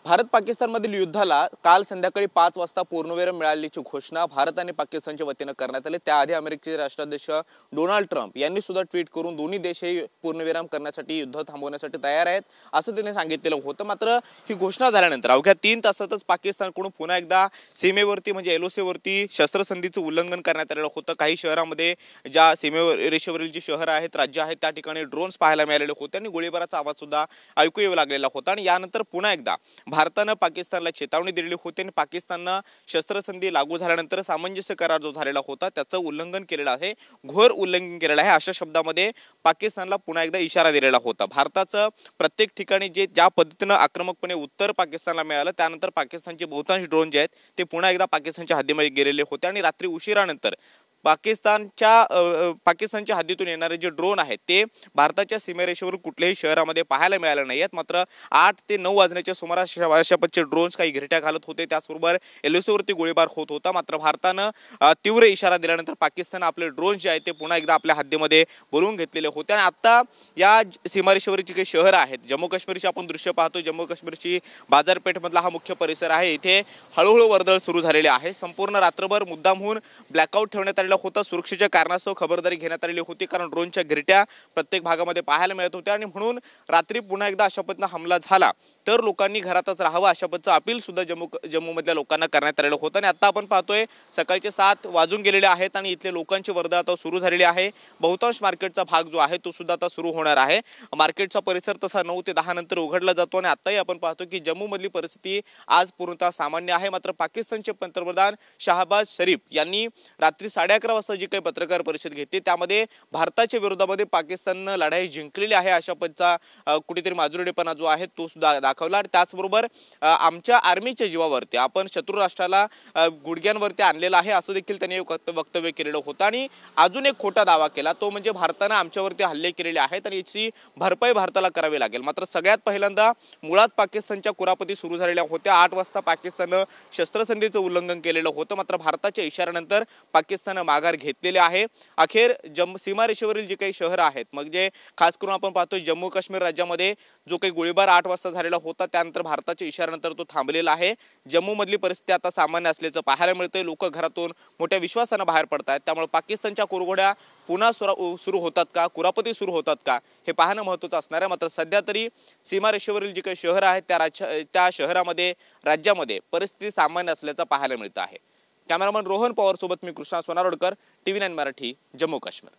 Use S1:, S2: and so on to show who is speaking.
S1: भारत पाकिस्तानमधील युद्धाला काल संध्याकाळी 5 वाजता पूर्णविराम मिळाल्याची घोषणा भारत आणि पाकिस्तानच्या वतीने करण्यात आली। त्याआधी अमेरिकेचे राष्ट्राध्यक्ष डोनाल्ड ट्रम्प यांनी सुद्धा ट्विट करून दोन्ही देशही पूर्णविराम करण्यासाठी युद्ध थांबवण्यासाठी तयार आहेत असं त्यांनी सांगितलेलं होतं। मात्र ही घोषणा झाल्यानंतर अवघ्या 3 तासातच पाकिस्तानकडून पुन्हा एकदा सीमेवरती म्हणजे LOC वरती शस्त्रसंधीचं उल्लंघन करण्यात आलेलं होतं। काही शहरांमध्ये ज्या सीमेरेषेवरील जी शहर आहेत राज्य आहेत त्या ठिकाणी ड्रोन्स पाहायला मिळालेले होते आणि गोळीबाराचा आवाज सुद्धा ऐकू येऊ लागलेला होता। आणि यानंतर पुन्हा एकदा भारताने पाकिस्तानला चेतावणी दिलेली होती आणि पाकिस्तानने शस्त्रसंधी लागू झाल्यानंतर सामंजस्य करार जो झालेला होता त्याचं उल्लंघन केलेलं आहे, घोर उल्लंघन केलेलं आहे अशा शब्दामध्ये पाकिस्तानला पुन्हा एकदा इशारा दिलेला होता। भारताचं प्रत्येक ठिकाणी ज्या पद्धतीने आक्रमकपणे उत्तर पाकिस्तानला मिळालं त्यानंतर पाकिस्तानचे बहुतांश ड्रोन जे आहेत ते पुन्हा एकदा पाकिस्तानच्या हद्दीमध्ये गेलेले होते आणि रात्री उशिरानंतर पाकिस्तानच्या हद्दीतून येणारे जे ड्रोन आहेत ते भारताच्या सीमेरेषेवर कुठल्याही शहरामध्ये पाहायला मिळाले नाहीत। मात्र 8 ते 9 वाजण्याच्या सुमारास अशा पद्धतीचे ड्रोन्स काही घिरट्या घालत होते, त्याचबरोबर LOC वरती गोळीबार होत होता। मात्र भारतानं तीव्र इशारा दिल्यानंतर पाकिस्तान आपले ड्रोन जे आहेत ते पुन्हा एकदा आपल्या हद्दीमध्ये बोलवून घेतलेले होते। आणि आता या सीमारेषेवरची काही शहर आहेत, जम्मू काश्मीरची आपण दृश्य पाहतो, जम्मू काश्मीरची बाजारपेठ मधला हा मुख्य परिसर आहे, इथे हळूहळू वर्दळ सुरू झालेली आहे। संपूर्ण रात्रभर मुद्दामहून ब्लॅकआउट ठेवण्यात आलेला होता, सुरक्षेच्या कारणास्तव खबरदारी घेण्यात आलेली होती कारण ड्रोनच्या घिरट्या प्रत्येक भागामध्ये पाहायला मिळत होत्या आणि म्हणून रात्री पुन्हा एकदा अशा पद्धतीने हमला झाला तर लोकांनी घरातच राहावं अशा पद्धतीचं अपील सुद्धा जम्मू मधल्या लोकांना करण्यात आलेलं होतं। आणि आता आपण पाहतोय सकाळचे 7 वाजून गेलेले आहेत आणि इथले लोकांची वर्दळ आता सुरू झालेली आहे। बहुतांश मार्केटचा भाग जो आहे तो सुद्धा आता सुरू होणार आहे। मार्केटचा परिसर तसा 9 ते 10 नंतर उघडला जातो आणि आताही आपण पाहतो की जम्मू मधली परिस्थिती आज पूर्णतः सामान्य आहे। मात्र पाकिस्तानचे पंतप्रधान शहबाज शरीफ यांनी रात्री 11:30 वाजता जी काही पत्रकार परिषद घेतली त्यामध्ये भारताच्या विरोधामध्ये पाकिस्तानने लढाई जिंकलेली आहे अशा पद्धतीचा कुठेतरी माजुरडेपणा जो आहे तो सुद्धा दाखवला। आणि त्याचबरोबर आमच्या आर्मीच्या जीवावरती आपण शत्रू राष्ट्राला गुडघ्यांवरती आणलेला आहे असं देखील त्यांनी वक्तव्य केलेलं होतं। आणि अजून एक खोटा दावा केला तो म्हणजे भारताने आमच्यावरती हल्ले केलेले आहेत आणि याची भरपाई भारताला करावी लागेल। मात्र सगळ्यात पहिल्यांदा मुळात पाकिस्तानच्या कुरापती सुरू झालेल्या होत्या। 8 वाजता पाकिस्तानने शस्त्रसंधीचं उल्लंघन केलेलं होतं, मात्र भारताच्या इशाऱ्यानंतर पाकिस्तानने माघार घेतलेले आहे। अखेर सीमारेषेवरील जे काही शहर आहेत म्हणजे खास करून आपण पाहतोय जम्मू काश्मीर राज्यामध्ये जो काही गोळीबार 8 वाजता झालेला होता त्यानंतर भारताच्या इशाऱ्यानंतर तो थांबलेला आहे। जम्मू मधली परिस्थिती आता सामान्य असल्याचं पाहायला मिळतंय, लोक घरातून मोठ्या विश्वासाने बाहेर पडतायत। त्यामुळे पाकिस्तानच्या कुरघोड्या पुन्हा सुरू होतात का, कुरापती सुरू होतात का हे पाहणं महत्त्वाचं असणार आहे। मात्र सध्या तरी सीमारेषेवरील जे काही शहर आहेत त्या शहरामध्ये राज्यामध्ये परिस्थिती सामान्य असल्याचं पाहायला मिळतं आहे। कॅमेरामन रोहन पवार सोबत मी कृष्णा सोनारोडकर, TV9 मराठी, जम्मू काश्मीर।